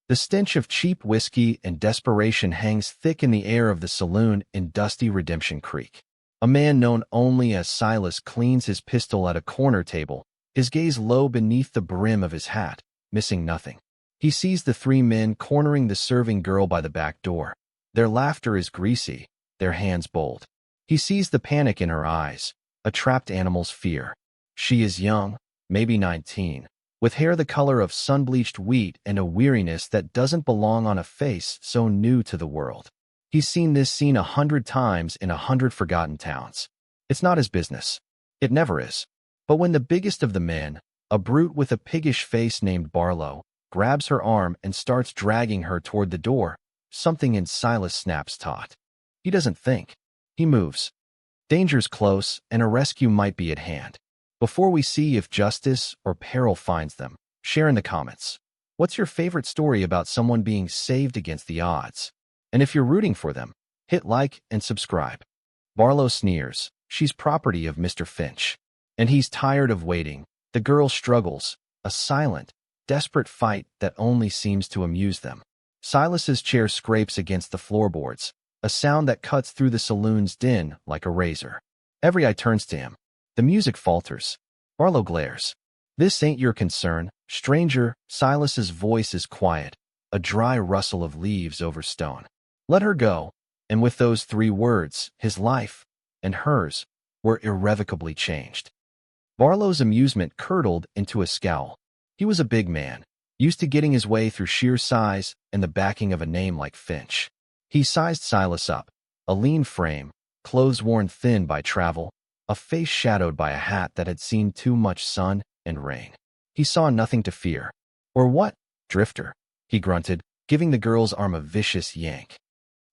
The stench of cheap whiskey and desperation hangs thick in the air of the saloon in dusty Redemption Creek. A man known only as Silas cleans his pistol at a corner table, his gaze low beneath the brim of his hat, missing nothing. He sees the three men cornering the serving girl by the back door. Their laughter is greasy, their hands bold. He sees the panic in her eyes, a trapped animal's fear. She is young, maybe 19, with hair the color of sun-bleached wheat and a weariness that doesn't belong on a face so new to the world. He's seen this scene 100 times in 100 forgotten towns. It's not his business. It never is. But when the biggest of the men, a brute with a piggish face named Barlow, grabs her arm and starts dragging her toward the door, something in Silas snaps taut. He doesn't think. He moves. Danger's close, and a rescue might be at hand. Before we see if justice or peril finds them, share in the comments. What's your favorite story about someone being saved against the odds? And if you're rooting for them, hit like and subscribe. Barlow sneers. She's property of Mr. Finch. And he's tired of waiting. The girl struggles, a silent, desperate fight that only seems to amuse them. Silas's chair scrapes against the floorboards, a sound that cuts through the saloon's din like a razor. Every eye turns to him. The music falters. Barlow glares. This ain't your concern, stranger. Silas's voice is quiet, a dry rustle of leaves over stone. Let her go. And with those 3 words, his life and hers were irrevocably changed. Barlow's amusement curdled into a scowl. He was a big man, used to getting his way through sheer size and the backing of a name like Finch. He sized Silas up, a lean frame, clothes worn thin by travel, a face shadowed by a hat that had seen too much sun and rain. He saw nothing to fear. Or what, drifter? He grunted, giving the girl's arm a vicious yank.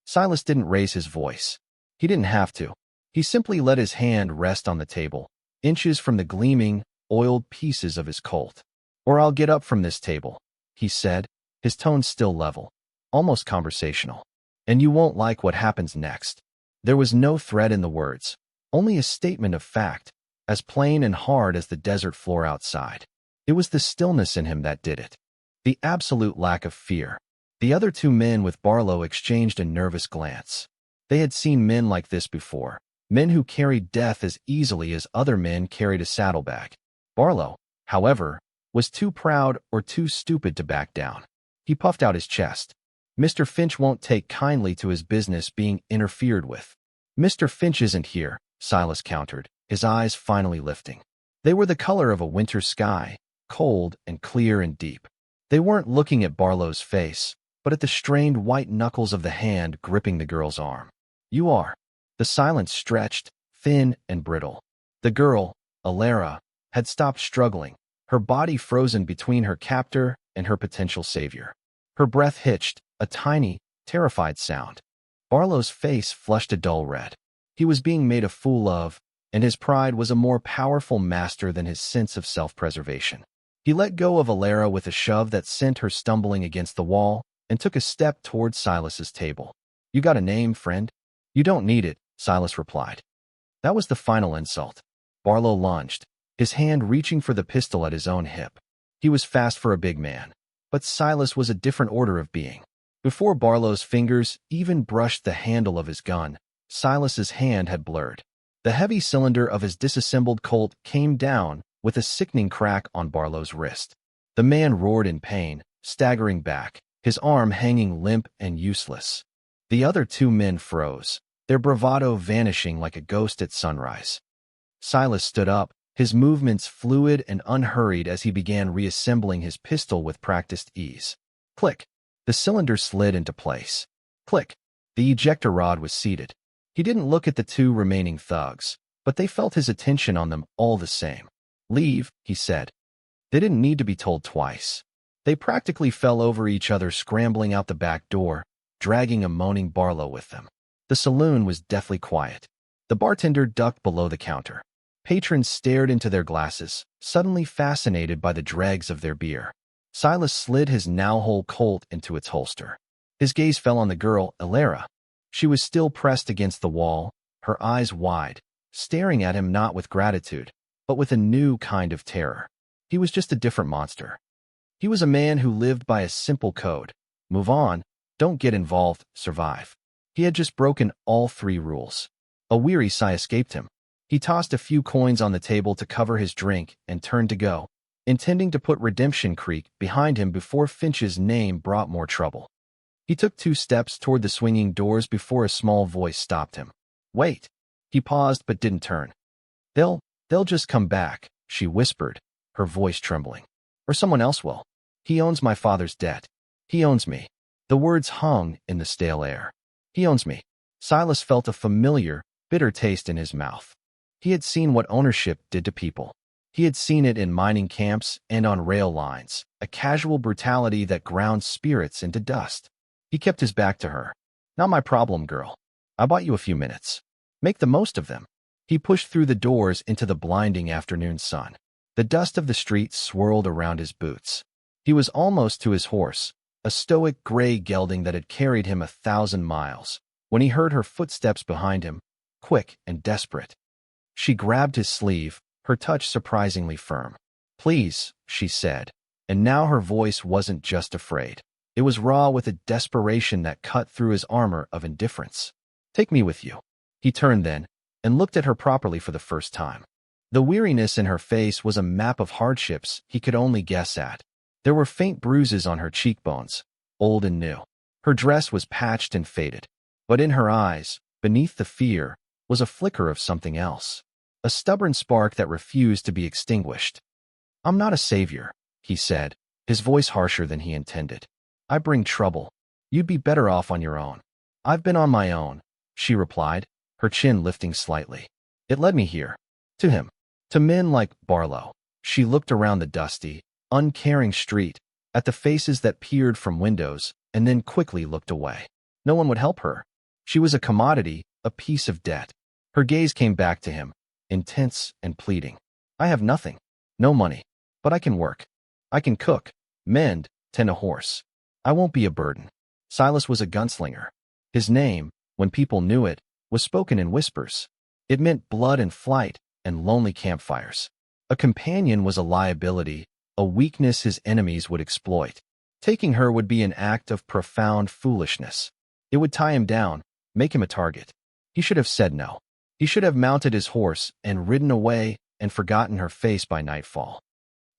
Silas didn't raise his voice. He didn't have to. He simply let his hand rest on the table, inches from the gleaming, oiled pieces of his Colt. Or I'll get up from this table, he said, his tone still level, almost conversational. And you won't like what happens next. There was no threat in the words, only a statement of fact, as plain and hard as the desert floor outside. It was the stillness in him that did it. The absolute lack of fear. The other 2 men with Barlow exchanged a nervous glance. They had seen men like this before, men who carried death as easily as other men carried a saddlebag. Barlow, however, was too proud or too stupid to back down. He puffed out his chest. Mr. Finch won't take kindly to his business being interfered with. Mr. Finch isn't here, Silas countered, his eyes finally lifting. They were the color of a winter sky, cold and clear and deep. They weren't looking at Barlow's face, but at the strained white knuckles of the hand gripping the girl's arm. You are. The silence stretched, thin and brittle. The girl, Alara, had stopped struggling, her body frozen between her captor and her potential savior. Her breath hitched, a tiny, terrified sound. Barlow's face flushed a dull red. He was being made a fool of, and his pride was a more powerful master than his sense of self-preservation. He let go of Alara with a shove that sent her stumbling against the wall and took a step toward Silas's table. You got a name, friend? You don't need it, Silas replied. That was the final insult. Barlow lunged, his hand reaching for the pistol at his own hip. He was fast for a big man, but Silas was a different order of being. Before Barlow's fingers even brushed the handle of his gun, Silas's hand had blurred. The heavy cylinder of his disassembled Colt came down with a sickening crack on Barlow's wrist. The man roared in pain, staggering back, his arm hanging limp and useless. The other 2 men froze, their bravado vanishing like a ghost at sunrise. Silas stood up, his movements fluid and unhurried as he began reassembling his pistol with practiced ease. Click. The cylinder slid into place. Click. The ejector rod was seated. He didn't look at the 2 remaining thugs, but they felt his attention on them all the same. Leave, he said. They didn't need to be told twice. They practically fell over each other scrambling out the back door, dragging a moaning Barlow with them. The saloon was deathly quiet. The bartender ducked below the counter. Patrons stared into their glasses, suddenly fascinated by the dregs of their beer. Silas slid his now-whole Colt into its holster. His gaze fell on the girl, Alara. She was still pressed against the wall, her eyes wide, staring at him not with gratitude, but with a new kind of terror. He was just a different monster. He was a man who lived by a simple code, Move on, don't get involved, survive. He had just broken all 3 rules. A weary sigh escaped him. He tossed a few coins on the table to cover his drink and turned to go, intending to put Redemption Creek behind him before Finch's name brought more trouble. He took 2 steps toward the swinging doors before a small voice stopped him. Wait. He paused but didn't turn. They'll just come back, she whispered, her voice trembling. Or someone else will. He owns my father's debt. He owns me. The words hung in the stale air. He owns me. Silas felt a familiar, bitter taste in his mouth. He had seen what ownership did to people. He had seen it in mining camps and on rail lines, a casual brutality that ground spirits into dust. He kept his back to her. Not my problem, girl. I bought you a few minutes. Make the most of them. He pushed through the doors into the blinding afternoon sun. The dust of the street swirled around his boots. He was almost to his horse, a stoic gray gelding that had carried him 1,000 miles, when he heard her footsteps behind him, quick and desperate. She grabbed his sleeve, her touch surprisingly firm. Please, she said, and now her voice wasn't just afraid. It was raw with a desperation that cut through his armor of indifference. Take me with you. He turned then, and looked at her properly for the first time. The weariness in her face was a map of hardships he could only guess at. There were faint bruises on her cheekbones, old and new. Her dress was patched and faded. But in her eyes, beneath the fear, was a flicker of something else. A stubborn spark that refused to be extinguished. I'm not a savior, he said, his voice harsher than he intended. I bring trouble. You'd be better off on your own. I've been on my own, she replied, her chin lifting slightly. It led me here. To him. To men like Barlow. She looked around the dusty, uncaring street, at the faces that peered from windows, and then quickly looked away. No one would help her. She was a commodity, a piece of debt. Her gaze came back to him, intense and pleading. I have nothing. No money. But I can work. I can cook, mend, tend a horse. I won't be a burden. Silas was a gunslinger. His name, when people knew it, was spoken in whispers. It meant blood and flight and lonely campfires. A companion was a liability, a weakness his enemies would exploit. Taking her would be an act of profound foolishness. It would tie him down, make him a target. He should have said no. He should have mounted his horse and ridden away and forgotten her face by nightfall.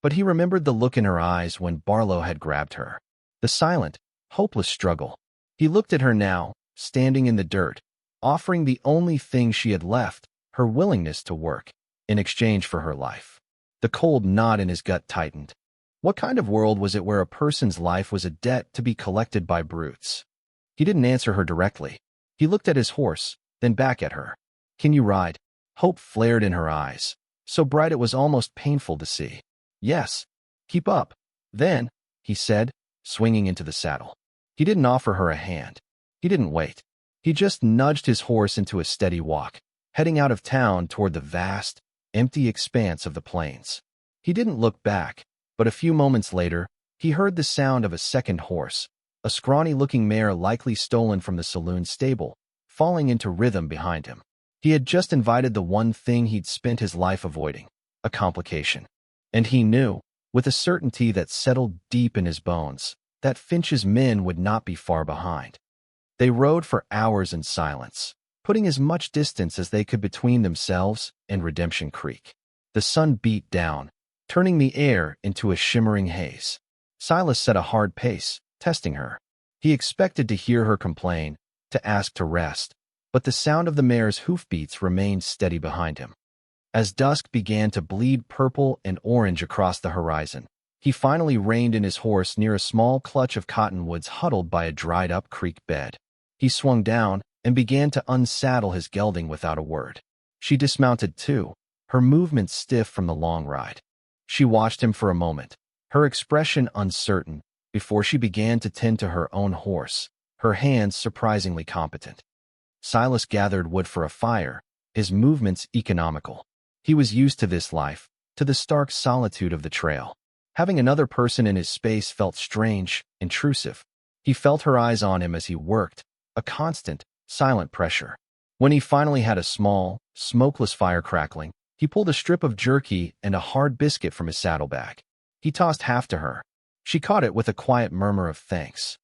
But he remembered the look in her eyes when Barlow had grabbed her. The silent, hopeless struggle. He looked at her now, standing in the dirt, offering the only thing she had left, her willingness to work, in exchange for her life. The cold knot in his gut tightened. What kind of world was it where a person's life was a debt to be collected by brutes? He didn't answer her directly. He looked at his horse, then back at her. Can you ride? Hope flared in her eyes, so bright it was almost painful to see. Yes. Keep up. Then, he said, swinging into the saddle. He didn't offer her a hand. He didn't wait. He just nudged his horse into a steady walk, heading out of town toward the vast, empty expanse of the plains. He didn't look back, but a few moments later, he heard the sound of a second horse, a scrawny-looking mare likely stolen from the saloon stable, falling into rhythm behind him. He had just invited the one thing he'd spent his life avoiding, a complication. And he knew, with a certainty that settled deep in his bones, that Finch's men would not be far behind. They rode for hours in silence, putting as much distance as they could between themselves and Redemption Creek. The sun beat down, turning the air into a shimmering haze. Silas set a hard pace, testing her. He expected to hear her complain, to ask to rest, but the sound of the mare's hoofbeats remained steady behind him. As dusk began to bleed purple and orange across the horizon, he finally reined in his horse near a small clutch of cottonwoods huddled by a dried-up creek bed. He swung down and began to unsaddle his gelding without a word. She dismounted too, her movements stiff from the long ride. She watched him for a moment, her expression uncertain, before she began to tend to her own horse, her hands surprisingly competent. Silas gathered wood for a fire, his movements economical. He was used to this life, to the stark solitude of the trail. Having another person in his space felt strange, intrusive. He felt her eyes on him as he worked, a constant, silent pressure. When he finally had a small, smokeless fire crackling, he pulled a strip of jerky and a hard biscuit from his saddlebag. He tossed half to her. She caught it with a quiet murmur of thanks.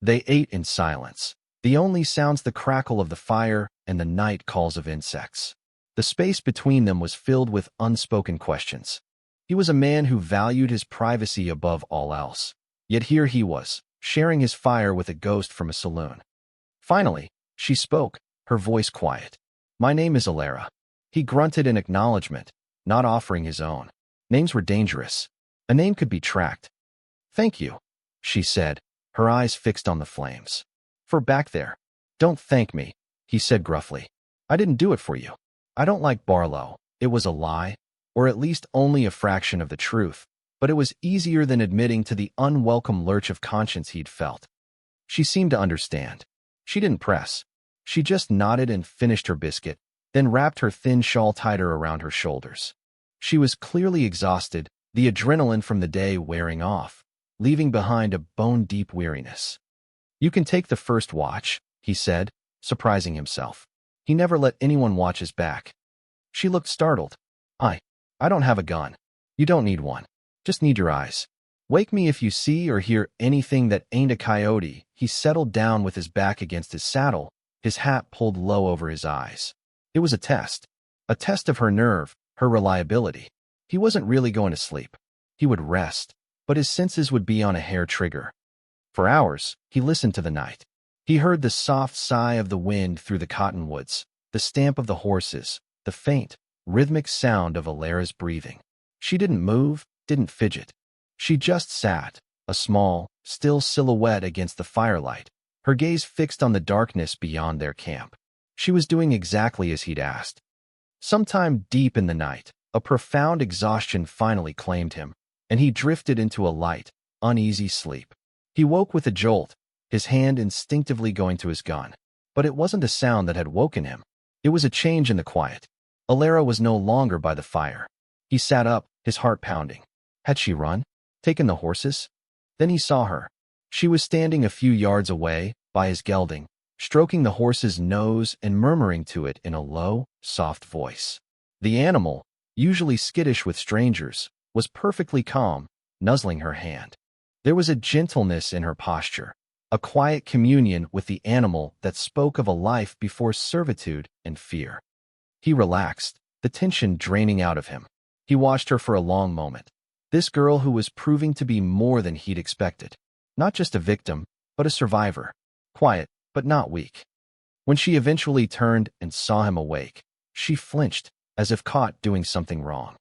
They ate in silence. The only sounds the crackle of the fire and the night calls of insects. The space between them was filled with unspoken questions. He was a man who valued his privacy above all else. Yet here he was, sharing his fire with a ghost from a saloon. Finally, she spoke, her voice quiet. "My name is Alara." He grunted in acknowledgement, not offering his own. Names were dangerous. A name could be tracked. "Thank you," she said, her eyes fixed on the flames. "For back there." "Don't thank me," he said gruffly. "I didn't do it for you. I don't like Barlow." It was a lie, or at least only a fraction of the truth, but it was easier than admitting to the unwelcome lurch of conscience he'd felt. She seemed to understand. She didn't press. She just nodded and finished her biscuit, then wrapped her thin shawl tighter around her shoulders. She was clearly exhausted, the adrenaline from the day wearing off, leaving behind a bone-deep weariness. "You can take the first watch," he said, surprising himself. He never let anyone watch his back. She looked startled. I don't have a gun." "You don't need one. Just need your eyes. Wake me if you see or hear anything that ain't a coyote." He settled down with his back against his saddle, his hat pulled low over his eyes. It was a test of her nerve, her reliability. He wasn't really going to sleep. He would rest, but his senses would be on a hair trigger. For hours, he listened to the night. He heard the soft sigh of the wind through the cottonwoods, the stamp of the horses, the faint, rhythmic sound of Alara's breathing. She didn't move, didn't fidget. She just sat, a small, still silhouette against the firelight, her gaze fixed on the darkness beyond their camp. She was doing exactly as he'd asked. Sometime deep in the night, a profound exhaustion finally claimed him, and he drifted into a light, uneasy sleep. He woke with a jolt, his hand instinctively going to his gun. But it wasn't a sound that had woken him. It was a change in the quiet. Alara was no longer by the fire. He sat up, his heart pounding. Had she run? Taken the horses? Then he saw her. She was standing a few yards away, by his gelding, stroking the horse's nose and murmuring to it in a low, soft voice. The animal, usually skittish with strangers, was perfectly calm, nuzzling her hand. There was a gentleness in her posture, a quiet communion with the animal that spoke of a life before servitude and fear. He relaxed, the tension draining out of him. He watched her for a long moment. This girl who was proving to be more than he'd expected. Not just a victim, but a survivor. Quiet, but not weak. When she eventually turned and saw him awake, she flinched, as if caught doing something wrong.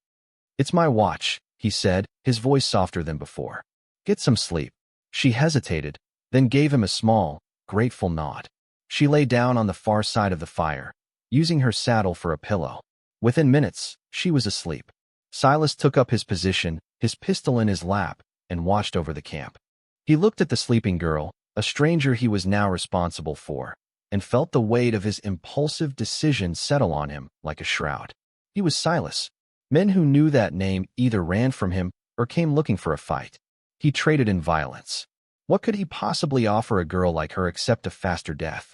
"It's my watch," he said, his voice softer than before. "Get some sleep." She hesitated, then gave him a small, grateful nod. She lay down on the far side of the fire, using her saddle for a pillow. Within minutes, she was asleep. Silas took up his position, his pistol in his lap, and watched over the camp. He looked at the sleeping girl, a stranger he was now responsible for, and felt the weight of his impulsive decision settle on him like a shroud. He was Silas. Men who knew that name either ran from him or came looking for a fight. He traded in violence. What could he possibly offer a girl like her except a faster death?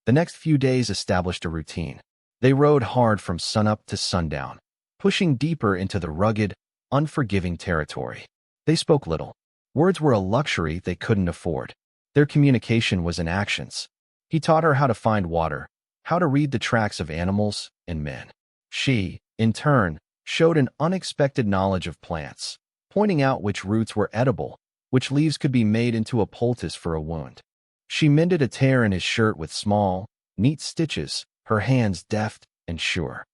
The next few days established a routine. They rode hard from sunup to sundown, pushing deeper into the rugged, unforgiving territory. They spoke little. Words were a luxury they couldn't afford. Their communication was in actions. He taught her how to find water, how to read the tracks of animals and men. She, in turn, showed an unexpected knowledge of plants, pointing out which roots were edible, which leaves could be made into a poultice for a wound. She mended a tear in his shirt with small, neat stitches, her hands deft and sure.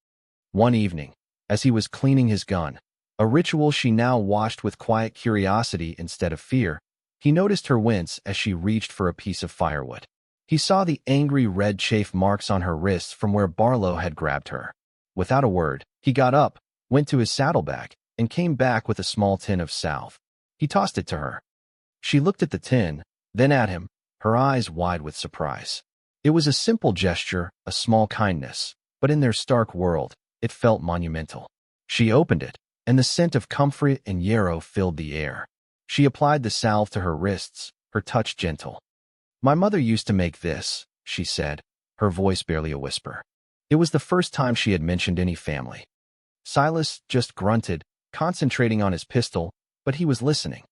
One evening, as he was cleaning his gun, a ritual she now watched with quiet curiosity instead of fear, he noticed her wince as she reached for a piece of firewood. He saw the angry red chafe marks on her wrists from where Barlow had grabbed her. Without a word, he got up, went to his saddlebag, and came back with a small tin of salve. He tossed it to her. She looked at the tin, then at him, her eyes wide with surprise. It was a simple gesture, a small kindness, but in their stark world, it felt monumental. She opened it, and the scent of comfrey and yarrow filled the air. She applied the salve to her wrists, her touch gentle. "My mother used to make this," she said, her voice barely a whisper. It was the first time she had mentioned any family. Silas just grunted, concentrating on his pistol, but he was listening.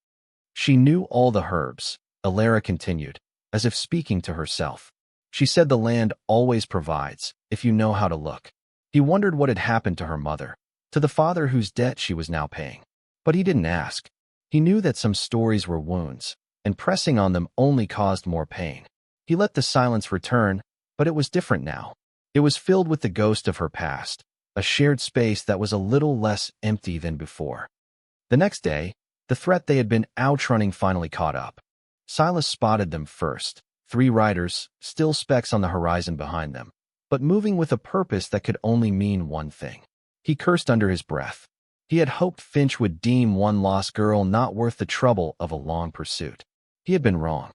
"She knew all the herbs," Alara continued, as if speaking to herself. She said the land always provides, if you know how to look. He wondered what had happened to her mother, to the father whose debt she was now paying. But he didn't ask. He knew that some stories were wounds, and pressing on them only caused more pain. He let the silence return, but it was different now. It was filled with the ghost of her past, a shared space that was a little less empty than before. The next day, the threat they had been outrunning finally caught up. Silas spotted them first, 3 riders, still specks on the horizon behind them, but moving with a purpose that could only mean one thing. He cursed under his breath. He had hoped Finch would deem one lost girl not worth the trouble of a long pursuit. He had been wrong.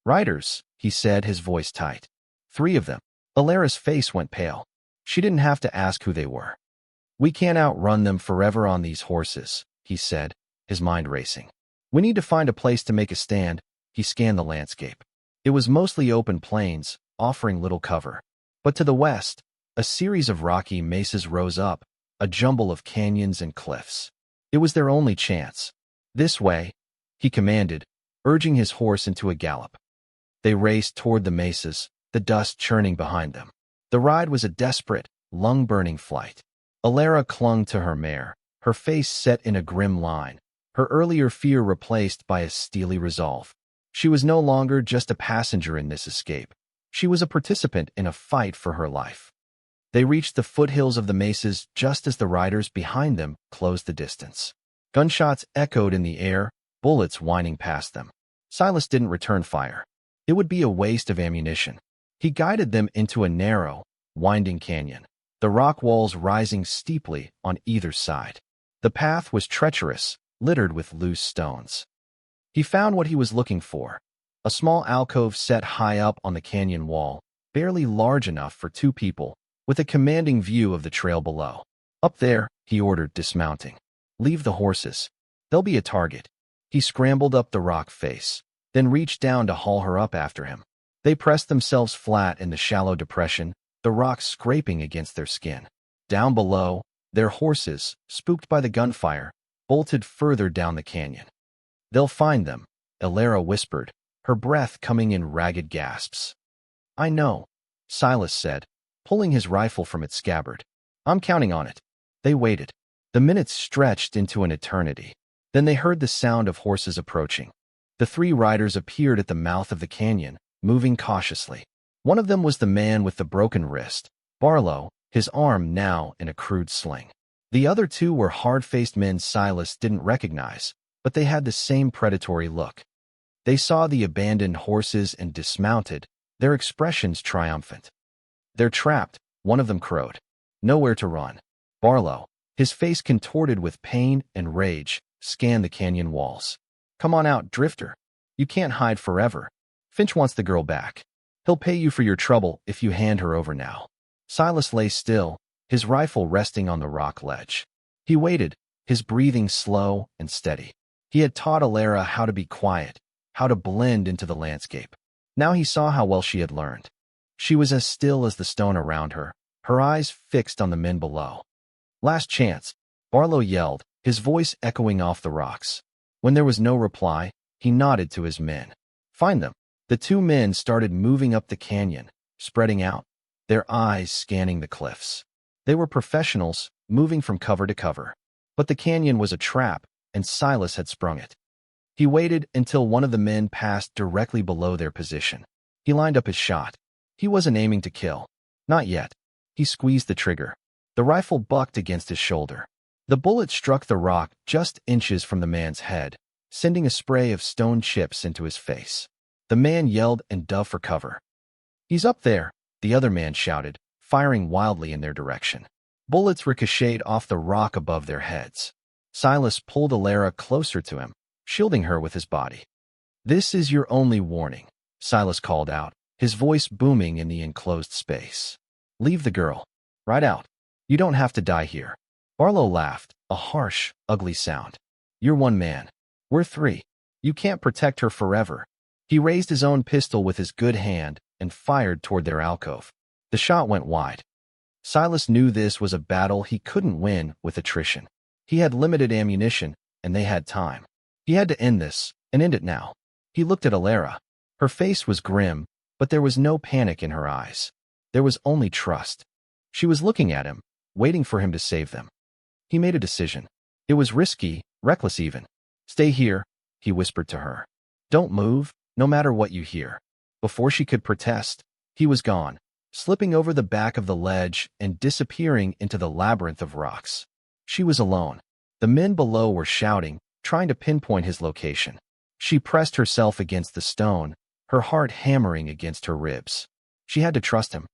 "Riders," he said, his voice tight. 3 of them. Alara's face went pale. She didn't have to ask who they were. "We can't outrun them forever on these horses," he said, his mind racing. "We need to find a place to make a stand." He scanned the landscape. It was mostly open plains, offering little cover. But to the west, a series of rocky mesas rose up, a jumble of canyons and cliffs. It was their only chance. "This way," he commanded, urging his horse into a gallop. They raced toward the mesas, the dust churning behind them. The ride was a desperate, lung-burning flight. Alara clung to her mare, her face set in a grim line, her earlier fear replaced by a steely resolve. She was no longer just a passenger in this escape. She was a participant in a fight for her life. They reached the foothills of the mesas just as the riders behind them closed the distance. Gunshots echoed in the air, bullets whining past them. Silas didn't return fire. It would be a waste of ammunition. He guided them into a narrow, winding canyon, the rock walls rising steeply on either side. The path was treacherous, littered with loose stones. He found what he was looking for, a small alcove set high up on the canyon wall, barely large enough for 2 people, with a commanding view of the trail below. "Up there," he ordered, dismounting. "Leave the horses. They'll be a target." He scrambled up the rock face, then reached down to haul her up after him. They pressed themselves flat in the shallow depression, the rocks scraping against their skin. Down below, their horses, spooked by the gunfire, bolted further down the canyon. "They'll find them," Alara whispered, her breath coming in ragged gasps. "I know," Silas said, pulling his rifle from its scabbard. "I'm counting on it." They waited. The minutes stretched into an eternity. Then they heard the sound of horses approaching. The 3 riders appeared at the mouth of the canyon, moving cautiously. One of them was the man with the broken wrist, Barlow, his arm now in a crude sling. The other 2 were hard-faced men Silas didn't recognize, but they had the same predatory look. They saw the abandoned horses and dismounted, their expressions triumphant. "They're trapped," one of them crowed. "Nowhere to run." Barlow, his face contorted with pain and rage, scanned the canyon walls. "Come on out, Drifter. You can't hide forever. Finch wants the girl back. He'll pay you for your trouble if you hand her over now." Silas lay still, his rifle resting on the rock ledge. He waited, his breathing slow and steady. He had taught Alara how to be quiet, how to blend into the landscape. Now he saw how well she had learned. She was as still as the stone around her, her eyes fixed on the men below. "Last chance," Barlow yelled, his voice echoing off the rocks. When there was no reply, he nodded to his men. "Find them." The 2 men started moving up the canyon, spreading out, their eyes scanning the cliffs. They were professionals, moving from cover to cover. But the canyon was a trap, and Silas had sprung it. He waited until one of the men passed directly below their position. He lined up his shot. He wasn't aiming to kill. Not yet. He squeezed the trigger. The rifle bucked against his shoulder. The bullet struck the rock just inches from the man's head, sending a spray of stone chips into his face. The man yelled and dove for cover. "He's up there," the other man shouted, firing wildly in their direction. Bullets ricocheted off the rock above their heads. Silas pulled Alara closer to him, shielding her with his body. "This is your only warning," Silas called out, his voice booming in the enclosed space. "Leave the girl. Right out. You don't have to die here." Barlow laughed, a harsh, ugly sound. "You're 1 man. We're 3. You can't protect her forever." He raised his own pistol with his good hand and fired toward their alcove. The shot went wide. Silas knew this was a battle he couldn't win with attrition. He had limited ammunition, and they had time. He had to end this, and end it now. He looked at Alara. Her face was grim, but there was no panic in her eyes. There was only trust. She was looking at him, waiting for him to save them. He made a decision. It was risky, reckless even. "Stay here," he whispered to her. "Don't move, no matter what you hear." Before she could protest, he was gone, slipping over the back of the ledge and disappearing into the labyrinth of rocks. She was alone. The men below were shouting, trying to pinpoint his location. She pressed herself against the stone, her heart hammering against her ribs. She had to trust him.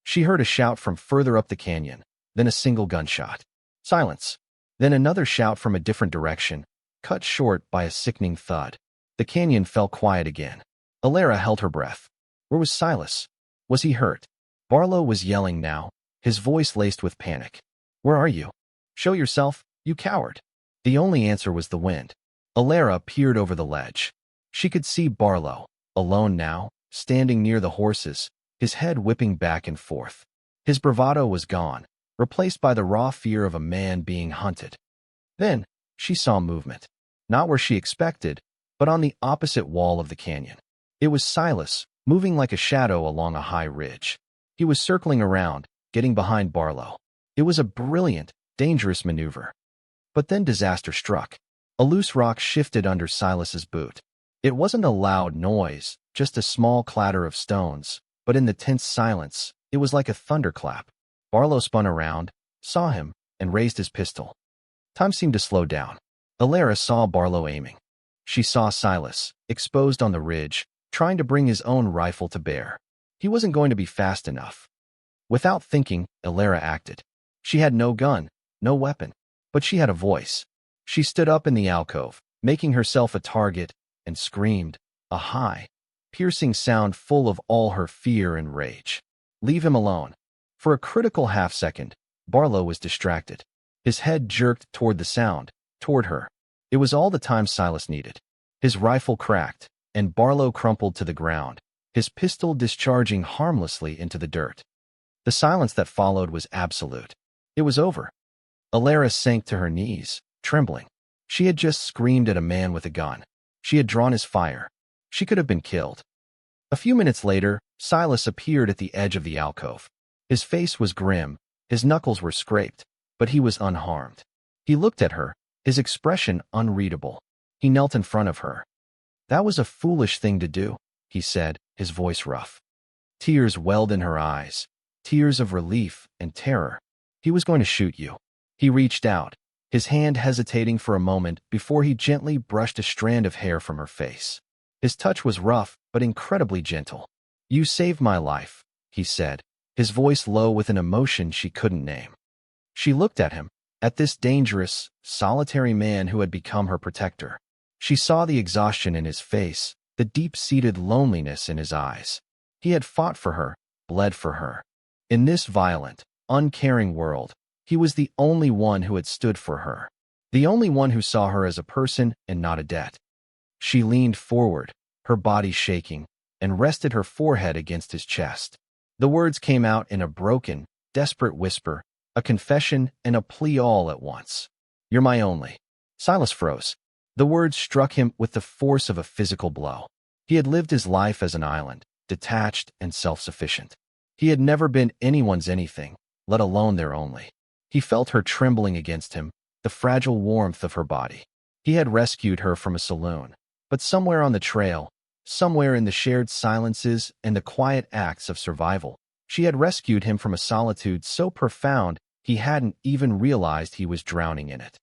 She heard a shout from further up the canyon, then a single gunshot. Silence. Then another shout from a different direction, cut short by a sickening thud. The canyon fell quiet again. Alara held her breath. Where was Silas? Was he hurt? Barlow was yelling now, his voice laced with panic. "Where are you? Show yourself, you coward." The only answer was the wind. Alara peered over the ledge. She could see Barlow, alone now, standing near the horses, his head whipping back and forth. His bravado was gone, replaced by the raw fear of a man being hunted. Then, she saw movement. Not where she expected, but on the opposite wall of the canyon. It was Silas, moving like a shadow along a high ridge. He was circling around, getting behind Barlow. It was a brilliant, dangerous maneuver. But then disaster struck. A loose rock shifted under Silas's boot. It wasn't a loud noise, just a small clatter of stones, but in the tense silence, it was like a thunderclap. Barlow spun around, saw him, and raised his pistol. Time seemed to slow down. Alara saw Barlow aiming. She saw Silas, exposed on the ridge, trying to bring his own rifle to bear. He wasn't going to be fast enough. Without thinking, Alara acted. She had no gun, no weapon, but she had a voice. She stood up in the alcove, making herself a target, and screamed, a high, piercing sound full of all her fear and rage. "Leave him alone." For a critical half-second, Barlow was distracted. His head jerked toward the sound, toward her. It was all the time Silas needed. His rifle cracked, and Barlow crumpled to the ground, his pistol discharging harmlessly into the dirt. The silence that followed was absolute. It was over. Alara sank to her knees, trembling. She had just screamed at a man with a gun. She had drawn his fire. She could have been killed. A few minutes later, Silas appeared at the edge of the alcove. His face was grim, his knuckles were scraped, but he was unharmed. He looked at her, his expression unreadable. He knelt in front of her. "That was a foolish thing to do," he said, his voice rough. Tears welled in her eyes, tears of relief and terror. "He was going to shoot you." He reached out, his hand hesitating for a moment before he gently brushed a strand of hair from her face. His touch was rough but incredibly gentle. "You saved my life," he said, his voice low with an emotion she couldn't name. She looked at him, at this dangerous, solitary man who had become her protector. She saw the exhaustion in his face, the deep-seated loneliness in his eyes. He had fought for her, bled for her. In this violent, uncaring world, he was the only one who had stood for her, the only one who saw her as a person and not a debt. She leaned forward, her body shaking, and rested her forehead against his chest. The words came out in a broken, desperate whisper, a confession and a plea all at once. "You're my only." Silas froze. The words struck him with the force of a physical blow. He had lived his life as an island, detached and self-sufficient. He had never been anyone's anything, let alone their only. He felt her trembling against him, the fragile warmth of her body. He had rescued her from a saloon, but somewhere on the trail, somewhere in the shared silences and the quiet acts of survival, she had rescued him from a solitude so profound he hadn't even realized he was drowning in it.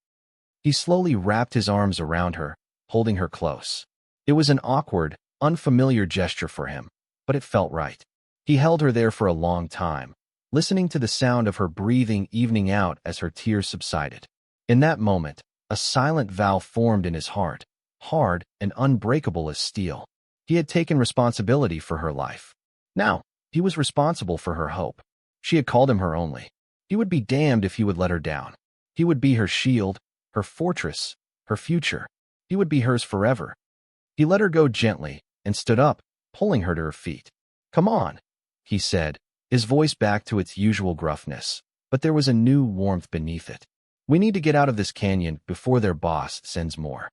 He slowly wrapped his arms around her, holding her close. It was an awkward, unfamiliar gesture for him, but it felt right. He held her there for a long time, listening to the sound of her breathing evening out as her tears subsided. In that moment, a silent vow formed in his heart, hard and unbreakable as steel. He had taken responsibility for her life. Now, he was responsible for her hope. She had called him her only. He would be damned if he would let her down. He would be her shield, her fortress, her future. He would be hers forever. He let her go gently and stood up, pulling her to her feet. "Come on," he said, his voice back to its usual gruffness, but there was a new warmth beneath it. "We need to get out of this canyon before their boss sends more."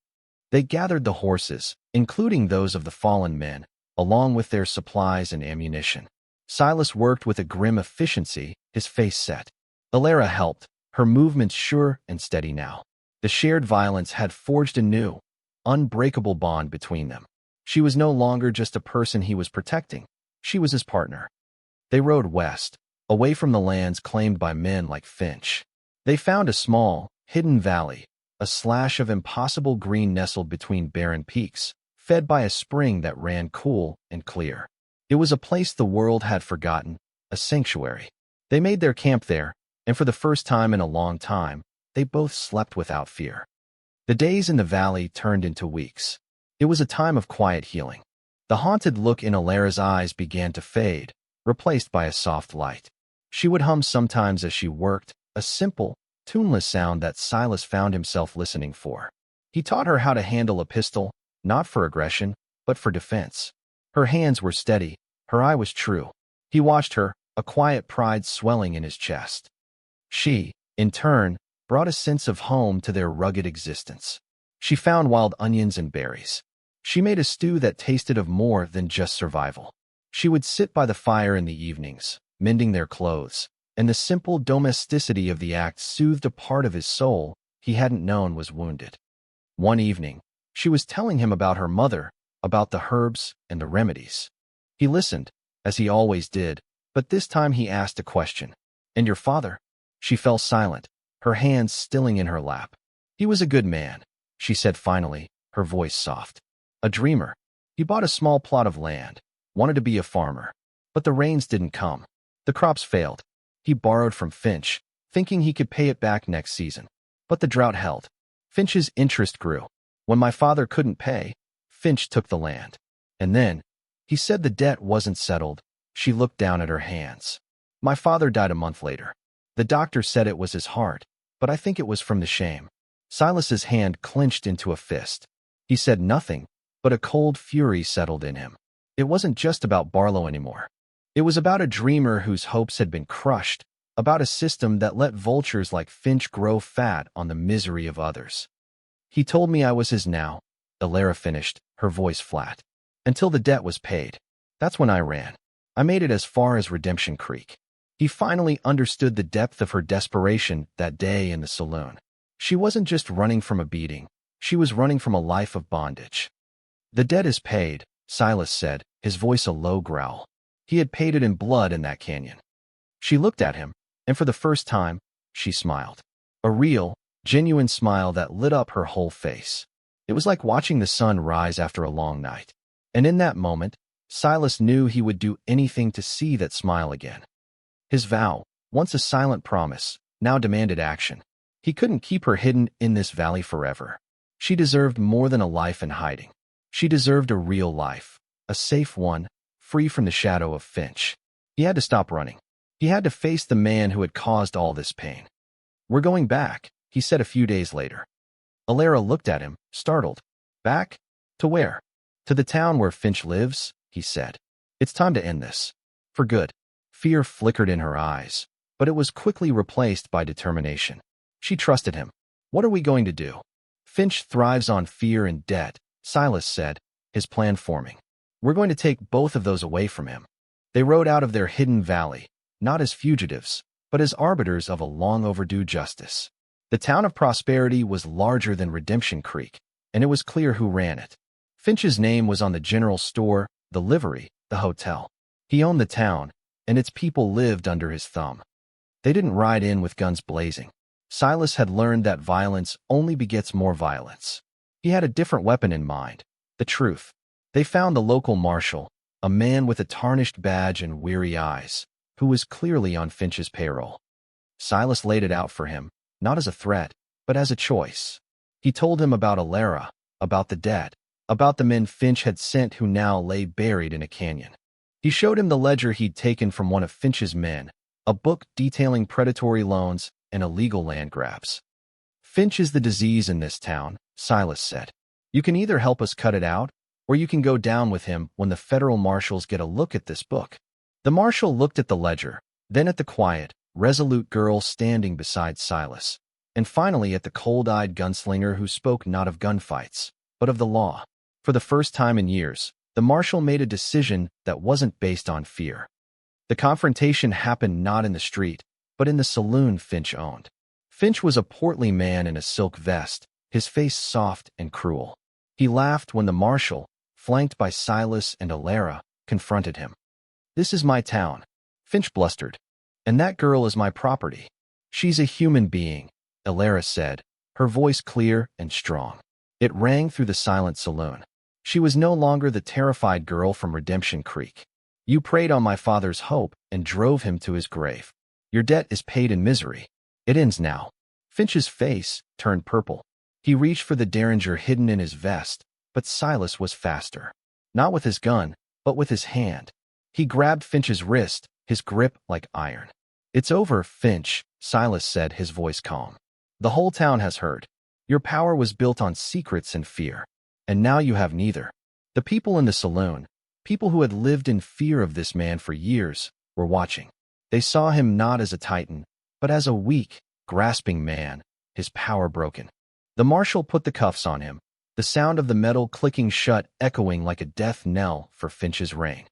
They gathered the horses, including those of the fallen men, along with their supplies and ammunition. Silas worked with a grim efficiency, his face set. Alara helped, her movements sure and steady now. The shared violence had forged a new, unbreakable bond between them. She was no longer just a person he was protecting. She was his partner. They rode west, away from the lands claimed by men like Finch. They found a small, hidden valley, a slash of impossible green nestled between barren peaks, fed by a spring that ran cool and clear. It was a place the world had forgotten, a sanctuary. They made their camp there, and for the first time in a long time, they both slept without fear. The days in the valley turned into weeks. It was a time of quiet healing. The haunted look in Alara's eyes began to fade, replaced by a soft light. She would hum sometimes as she worked, a simple, tuneless sound that Silas found himself listening for. He taught her how to handle a pistol, not for aggression, but for defense. Her hands were steady, her eye was true. He watched her, a quiet pride swelling in his chest. She, in turn, brought a sense of home to their rugged existence. She found wild onions and berries. She made a stew that tasted of more than just survival. She would sit by the fire in the evenings, mending their clothes, and the simple domesticity of the act soothed a part of his soul he hadn't known was wounded. One evening, she was telling him about her mother, about the herbs and the remedies. He listened, as he always did, but this time he asked a question. "And your father?" She fell silent, her hands stilling in her lap. "He was a good man," she said finally, her voice soft. "A dreamer. He bought a small plot of land, wanted to be a farmer. But the rains didn't come. The crops failed. He borrowed from Finch, thinking he could pay it back next season. But the drought held. Finch's interest grew. When my father couldn't pay, Finch took the land. And then, he said the debt wasn't settled." She looked down at her hands. "My father died a month later. The doctor said it was his heart, but I think it was from the shame." Silas's hand clenched into a fist. He said nothing, but a cold fury settled in him. It wasn't just about Barlow anymore. It was about a dreamer whose hopes had been crushed, about a system that let vultures like Finch grow fat on the misery of others. "He told me I was his now," Alara finished, her voice flat. "Until the debt was paid. That's when I ran. I made it as far as Redemption Creek." He finally understood the depth of her desperation that day in the saloon. She wasn't just running from a beating. She was running from a life of bondage. "The debt is paid," Silas said, his voice a low growl. He had paid it in blood in that canyon. She looked at him, and for the first time, she smiled. A real, genuine smile that lit up her whole face. It was like watching the sun rise after a long night. And in that moment, Silas knew he would do anything to see that smile again. His vow, once a silent promise, now demanded action. He couldn't keep her hidden in this valley forever. She deserved more than a life in hiding. She deserved a real life, a safe one, free from the shadow of Finch. He had to stop running. He had to face the man who had caused all this pain. "We're going back," he said a few days later. Alara looked at him, startled. "Back? To where?" "To the town where Finch lives," he said. "It's time to end this. For good." Fear flickered in her eyes, but it was quickly replaced by determination. She trusted him. "What are we going to do?" "Finch thrives on fear and debt," Silas said, his plan forming. "We're going to take both of those away from him." They rode out of their hidden valley, not as fugitives, but as arbiters of a long-overdue justice. The town of Prosperity was larger than Redemption Creek, and it was clear who ran it. Finch's name was on the general store, the livery, the hotel. He owned the town, and its people lived under his thumb. They didn't ride in with guns blazing. Silas had learned that violence only begets more violence. He had a different weapon in mind, the truth. They found the local marshal, a man with a tarnished badge and weary eyes, who was clearly on Finch's payroll. Silas laid it out for him, not as a threat, but as a choice. He told him about Alara, about the debt, about the men Finch had sent who now lay buried in a canyon. He showed him the ledger he'd taken from one of Finch's men, a book detailing predatory loans and illegal land grabs. "Finch is the disease in this town," Silas said. "You can either help us cut it out, or you can go down with him when the federal marshals get a look at this book." The marshal looked at the ledger, then at the quiet, resolute girl standing beside Silas, and finally at the cold-eyed gunslinger who spoke not of gunfights, but of the law. For the first time in years, The marshal made a decision that wasn't based on fear. The confrontation happened not in the street, but in the saloon Finch owned. Finch was a portly man in a silk vest, his face soft and cruel. He laughed when the marshal, flanked by Silas and Alara, confronted him. "This is my town," Finch blustered, "and that girl is my property." "She's a human being," Alara said, her voice clear and strong. It rang through the silent saloon. She was no longer the terrified girl from Redemption Creek. "You preyed on my father's hope and drove him to his grave. Your debt is paid in misery. It ends now." Finch's face turned purple. He reached for the derringer hidden in his vest, but Silas was faster. Not with his gun, but with his hand. He grabbed Finch's wrist, his grip like iron. "It's over, Finch," Silas said, his voice calm. "The whole town has heard. Your power was built on secrets and fear, and now you have neither." The people in the saloon, people who had lived in fear of this man for years, were watching. They saw him not as a titan, but as a weak, grasping man, his power broken. The marshal put the cuffs on him, the sound of the metal clicking shut echoing like a death knell for Finch's reign.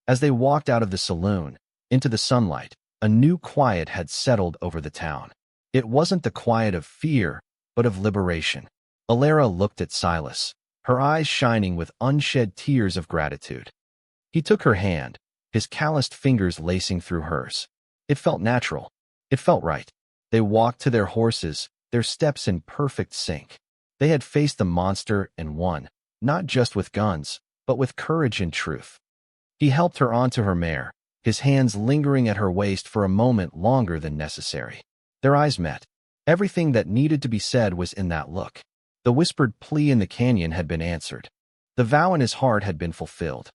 As they walked out of the saloon, into the sunlight, a new quiet had settled over the town. It wasn't the quiet of fear, but of liberation. Alara looked at Silas, her eyes shining with unshed tears of gratitude. He took her hand, his calloused fingers lacing through hers. It felt natural. It felt right. They walked to their horses, their steps in perfect sync. They had faced the monster and won, not just with guns, but with courage and truth. He helped her onto her mare, his hands lingering at her waist for a moment longer than necessary. Their eyes met. Everything that needed to be said was in that look. The whispered plea in the canyon had been answered. The vow in his heart had been fulfilled.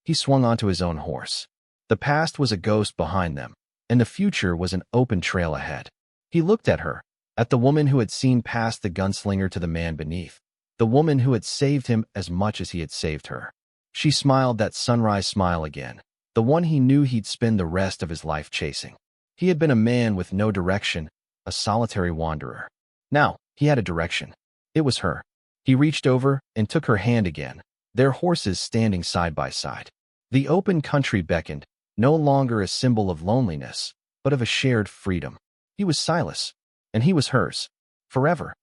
He swung onto his own horse. The past was a ghost behind them, and the future was an open trail ahead. He looked at her, at the woman who had seen past the gunslinger to the man beneath, the woman who had saved him as much as he had saved her. She smiled that sunrise smile again, the one he knew he'd spend the rest of his life chasing. He had been a man with no direction, a solitary wanderer. Now, he had a direction. It was her. He reached over and took her hand again, their horses standing side by side. The open country beckoned, no longer a symbol of loneliness, but of a shared freedom. He was Silas, and he was hers, forever.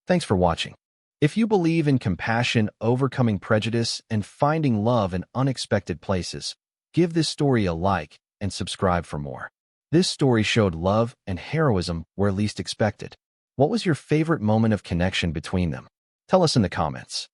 Thanks for watching. If you believe in compassion, overcoming prejudice, and finding love in unexpected places, give this story a like and subscribe for more. This story showed love and heroism where least expected. What was your favorite moment of connection between them? Tell us in the comments.